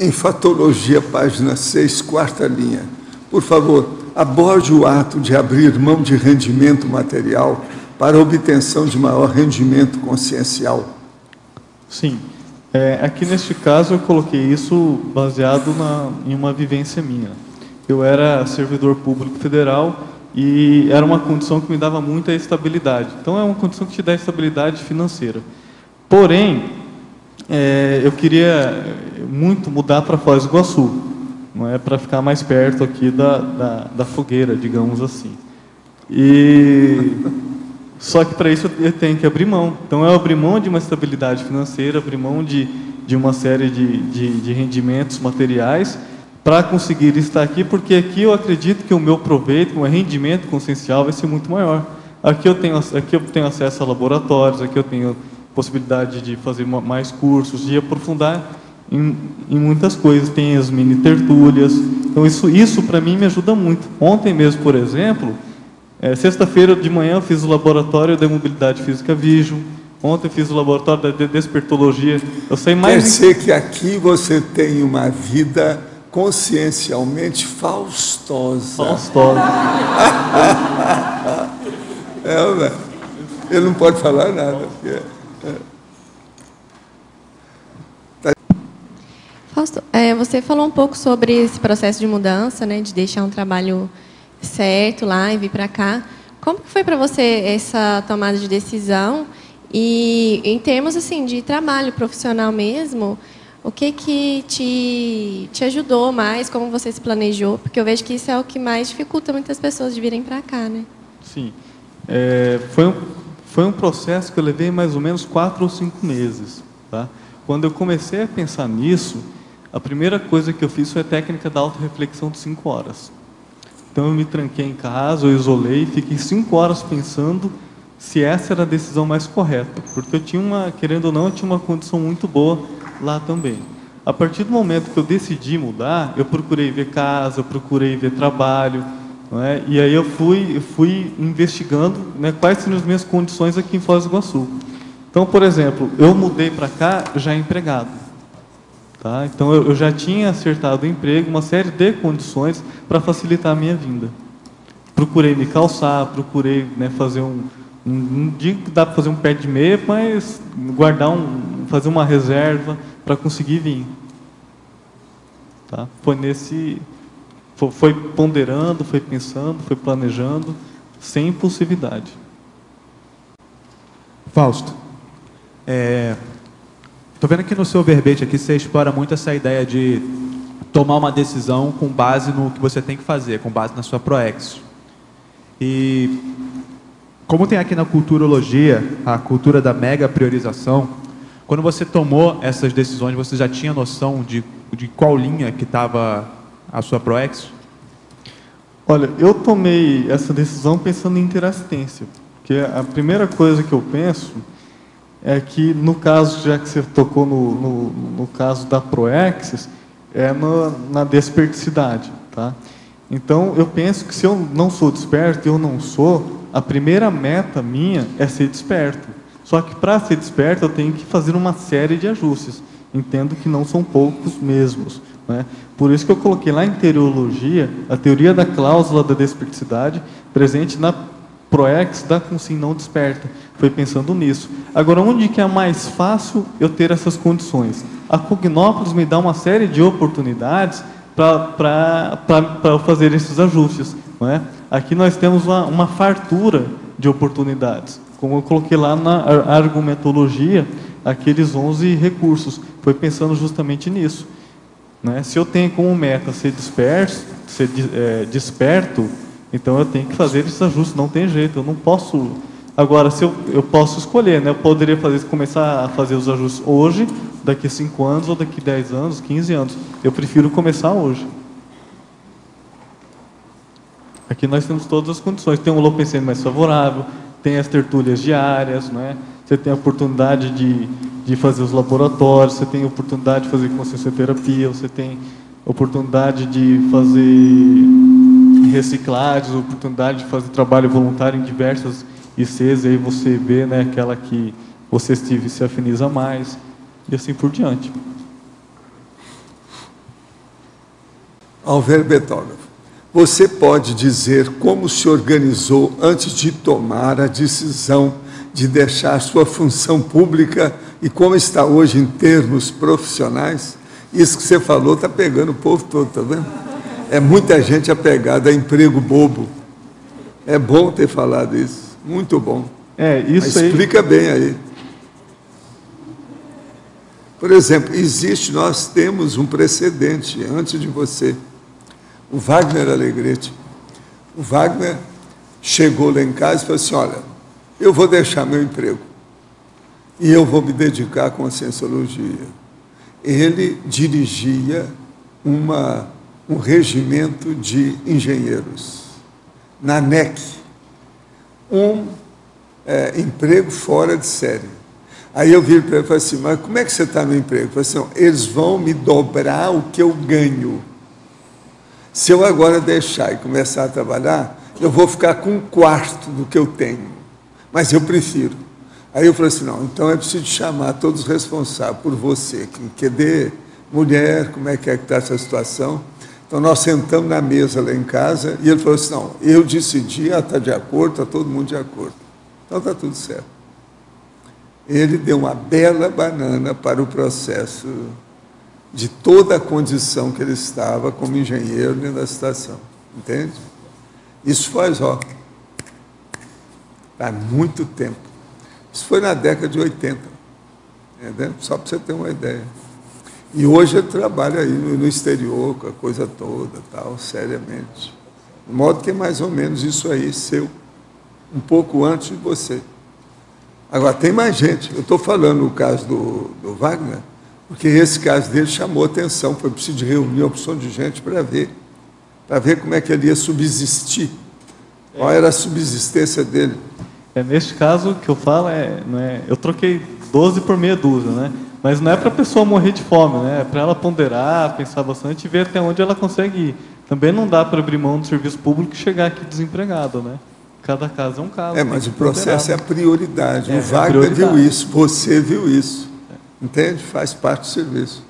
Enfatologia, página 6, quarta linha. Por favor, aborde o ato de abrir mão de rendimento material para a obtenção de maior rendimento consciencial. Sim. Aqui neste caso eu coloquei isso baseado em uma vivência minha. Eu era servidor público federal e era uma condição que me dava muita estabilidade. Então é uma condição que te dá estabilidade financeira. Porém, eu queria muito mudar para Foz do Iguaçu, não é, para ficar mais perto aqui da fogueira, digamos assim. Só que para isso eu tenho que abrir mão. Então eu abri mão de uma estabilidade financeira, abri mão de uma série de rendimentos materiais para conseguir estar aqui, porque aqui eu acredito que o meu proveito, o meu rendimento consciencial vai ser muito maior. Aqui eu tenho acesso a laboratórios, aqui eu tenho possibilidade de fazer mais cursos, de aprofundar em muitas coisas. Tem as mini tertúlias. Então isso para mim me ajuda muito. Ontem mesmo, por exemplo, sexta-feira de manhã eu fiz o laboratório de mobilidade física Vision. Ontem eu fiz o laboratório da despertologia. Eu sei mais. Quer dizer que aqui você tem uma vida consciencialmente faustosa. Faustosa. Ele não pode falar nada. Fausto, você falou um pouco sobre esse processo de mudança, né, de deixar um trabalho certo lá e vir para cá. Como que foi para você essa tomada de decisão? E em termos assim de trabalho profissional mesmo, o que te ajudou mais? Como você se planejou? Porque eu vejo que isso é o que mais dificulta muitas pessoas de virem para cá, né? Sim. Foi um processo que eu levei mais ou menos 4 ou 5 meses. Tá? Quando eu comecei a pensar nisso, a primeira coisa que eu fiz foi a técnica da autorreflexão de 5 horas. Então eu me tranquei em casa, eu isolei, fiquei 5 horas pensando se essa era a decisão mais correta. Porque eu tinha querendo ou não, eu tinha uma condição muito boa lá também. A partir do momento que eu decidi mudar, eu procurei ver casa, eu procurei ver trabalho, não é? E aí eu fui investigando, né, quais seriam as minhas condições aqui em Foz do Iguaçu. Então, por exemplo, eu mudei para cá já empregado. Tá? Então, eu já tinha acertado o emprego, uma série de condições para facilitar a minha vinda. Procurei me calçar, procurei, né, fazer não digo que dá para fazer um pé de meia, mas fazer uma reserva para conseguir vir. Tá? Foi ponderando, foi pensando, foi planejando, sem impulsividade. Fausto, estou vendo que no seu verbete aqui você explora muito essa ideia de tomar uma decisão com base no que você tem que fazer, com base na sua proex. E como tem aqui na culturologia a cultura da mega priorização, quando você tomou essas decisões, você já tinha noção de qual linha que estava a sua proex? Olha, eu tomei essa decisão pensando em interassistência, porque a primeira coisa que eu penso é que, no caso, já que você tocou no caso da proexis, na desperticidade. Tá? Então, eu penso que se eu não sou desperto, eu não sou, a primeira meta minha é ser desperto. Só que, para ser desperto, eu tenho que fazer uma série de ajustes. Entendo que não são poucos mesmos. Né? Por isso que eu coloquei lá em Teriologia a teoria da cláusula da desperticidade presente na proex da consciência não desperta. Foi pensando nisso. Agora, onde que é mais fácil eu ter essas condições? A Cognópolis me dá uma série de oportunidades para eu fazer esses ajustes. Não é? Aqui nós temos uma fartura de oportunidades. Como eu coloquei lá na argumentologia, aqueles 11 recursos. Foi pensando justamente nisso. Né? Se eu tenho como meta ser desperto, então eu tenho que fazer esses ajustes, não tem jeito, eu não posso... Agora, se eu posso escolher, né? Eu poderia começar a fazer os ajustes hoje, daqui a 5 anos, ou daqui a 10 anos, 15 anos. Eu prefiro começar hoje. Aqui nós temos todas as condições. Tem um Holopensene mais favorável, tem as tertúlias diárias, né? Você tem a oportunidade de fazer os laboratórios, você tem a oportunidade de fazer consciencioterapia, você tem a oportunidade de fazer reciclagens, a oportunidade de fazer trabalho voluntário em diversas ICs, e aí você vê, né, aquela que você se afiniza mais, e assim por diante. ao verbetógrafo. Você pode dizer como se organizou antes de tomar a decisão de deixar sua função pública e como está hoje em termos profissionais? Isso que você falou está pegando o povo todo, está vendo? É muita gente apegada a emprego bobo. É bom ter falado isso, muito bom. Isso Mas aí. explica bem aí. Por exemplo, nós temos um precedente antes de você. O Wagner Alegretti. O Wagner chegou lá em casa e falou assim, olha, eu vou deixar meu emprego e eu vou me dedicar à Conscienciologia. Ele dirigia um regimento de engenheiros, na NEC, emprego fora de série. Aí eu vi para ele e falei assim, mas como é que você está no emprego? Eu falei assim, eles vão me dobrar o que eu ganho. Se eu agora deixar e começar a trabalhar, eu vou ficar com um quarto do que eu tenho, mas eu prefiro. Aí eu falei assim, não, então é preciso chamar todos os responsáveis por você, QD, mulher, como é que está essa situação. Então nós sentamos na mesa lá em casa e ele falou assim, não, eu decidi, está de acordo, está todo mundo de acordo. Então está tudo certo. Ele deu uma bela banana para o processo de toda a condição que ele estava como engenheiro dentro da situação. Entende? Isso faz, há muito tempo. Isso foi na década de 80. Entendeu? Só para você ter uma ideia. E hoje ele trabalha aí no exterior, com a coisa toda, tal, seriamente. De modo que é mais ou menos isso aí, seu. Um pouco antes de você. Agora, tem mais gente. Eu estou falando no caso do Wagner, porque esse caso dele chamou atenção. Foi preciso de reunir uma opção de gente para ver como é que ele ia subsistir. Qual era a subsistência dele. Neste caso, o que eu falo eu troquei 12 por meia dúzia, né? Mas não é para a pessoa morrer de fome, né? É para ela ponderar, pensar bastante e ver até onde ela consegue ir. Também não dá para abrir mão do serviço público e chegar aqui desempregado, né? Cada caso é um caso. Mas o processo é a prioridade. O a Wagner prioridade. viu isso, você viu isso. Entende? Faz parte do serviço.